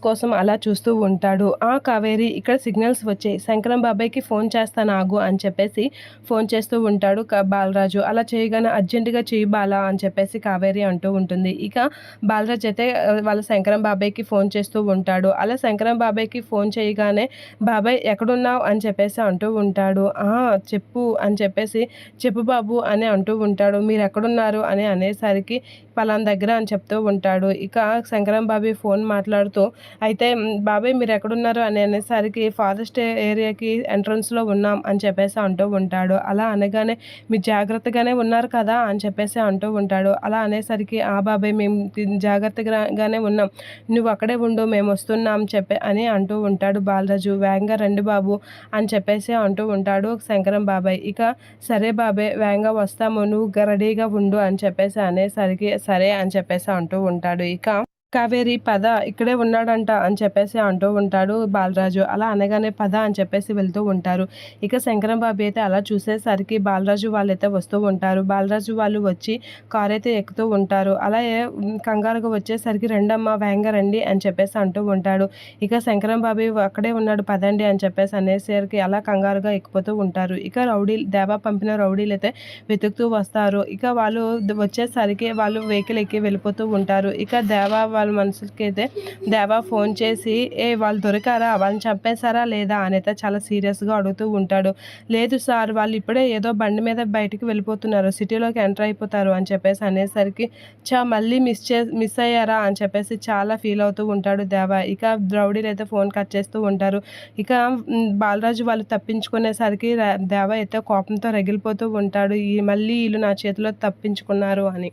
కోసం అలా చూస్తూ ఉంటాడు. కావేరి ఇక్కడ సిగ్నల్స్ వచ్చాయి. శంకరం బాబాయ్‌కి ఫోన్ చేస్తాను ఆగు అని చెప్పేసి ఫోన్ చేస్తూ ఉంటాడు బాలరాజు. అలా చేయగానే అర్జెంట్‌గా చెయ్యి బాల అని చెప్పేసి కావేరి అంటూ ఉంటుంది. ఇక బాలరాజ్ అయితే వాళ్ళ శంకరం బాబాయ్‌కి ఫోన్ చేస్తూ ఉంటాడు. అలా శంకరం బాబాయ్‌కి ఫోన్ చేయగానే బాబాయ్ ఎక్కడున్నావు అని చెప్పేసి అంటూ ఉంటాడు. చెప్పు అని చెప్పేసి చెప్పు బాబు అని అంటూ ఉంటాడు. మీరెక్కడున్నారు అని అనేసరికి పలానా దగ్గర అని చెప్తూ ఉంటాడు. ఇక శంకరం బాబాయ్ ఫోన్ మాట్లాడుతూ అయితే బాబాయ్ మీరెక్కడున్నారు అని అనేసరికి ఫారెస్ట్ ఏరియాకి ఎంట్రన్స్‌లో ఉన్నాం అని చెప్పేసి అంటూ ఉంటాడు. అలా అనగానే మీరు జాగ్రత్తగానే ఉన్నారు కదా అని చెప్పేసి అంటూ ఉంటాడు. అలా అనేసరికి బాబాయ్ మేము జాగ్రత్తగానే ఉన్నాం. నువ్వు అక్కడే ఉండు మేమొస్తున్నాం అని అంటూ ఉంటాడు బాలరాజు. వేగంగా రండి బాబు అని చెప్పేసి అంటూ ఉంటాడు శంకరం బాబాయ్. ఇక సరే బాబాయ్ వేగంగా వస్తాము నువ్వు రెడీగా ఉండు అని చెప్పేసి అనేసరికి సరే అని చెప్పేసి అంటూ ఉంటాడు. ఇక కావేరి పద ఇక్కడే ఉన్నాడంట అని చెప్పేసి అంటూ ఉంటాడు బాలరాజు. అలా అనగానే పద అని చెప్పేసి వెళ్తూ ఉంటారు. ఇక శంకరం బాబు అయితే అలా చూసేసరికి బాలరాజు వాళ్ళైతే వస్తూ ఉంటారు. బాలరాజు వాళ్ళు వచ్చి కారైతే ఎక్కుతూ ఉంటారు. అలా కంగారుగా వచ్చేసరికి రండమ్మా వేగంగా రండి అని చెప్పేసి అంటూ ఉంటాడు. ఇక శంకరం బాబు అక్కడే ఉన్నాడు పదండి అని చెప్పేసి అనేసరికి అలా కంగారుగా ఎక్కిపోతూ ఉంటారు. ఇక దేవా పంపిన రౌడీలైతే వెతుకుతూ వస్తారు. ఇక వాళ్ళు వచ్చేసరికి వాళ్ళు వెహికల్ ఎక్కి వెళ్ళిపోతూ ఉంటారు. ఇక దేవా వాళ్ళ మనుషులకైతే దేవా ఫోన్ చేసి వాళ్ళు దొరికారా వాళ్ళని చంపేశారా లేదా అని అయితే చాలా సీరియస్గా అడుగుతూ ఉంటాడు. లేదు సార్ వాళ్ళు ఇప్పుడే ఏదో బండి మీద బయటికి వెళ్ళిపోతున్నారు సిటీలోకి ఎంటర్ అయిపోతారు అని చెప్పేసి అనేసరికి మళ్ళీ మిస్ అయ్యారా అని చెప్పేసి చాలా ఫీల్ అవుతూ ఉంటాడు దేవా. ఇక రౌడీలు అయితే ఫోన్ కట్ చేస్తూ ఉంటారు. ఇక బాలరాజు వాళ్ళు తప్పించుకునేసరికి దేవా అయితే కోపంతో రగిలిపోతూ ఉంటాడు. మళ్ళీ వీళ్ళు నా చేతిలో తప్పించుకున్నారు అని.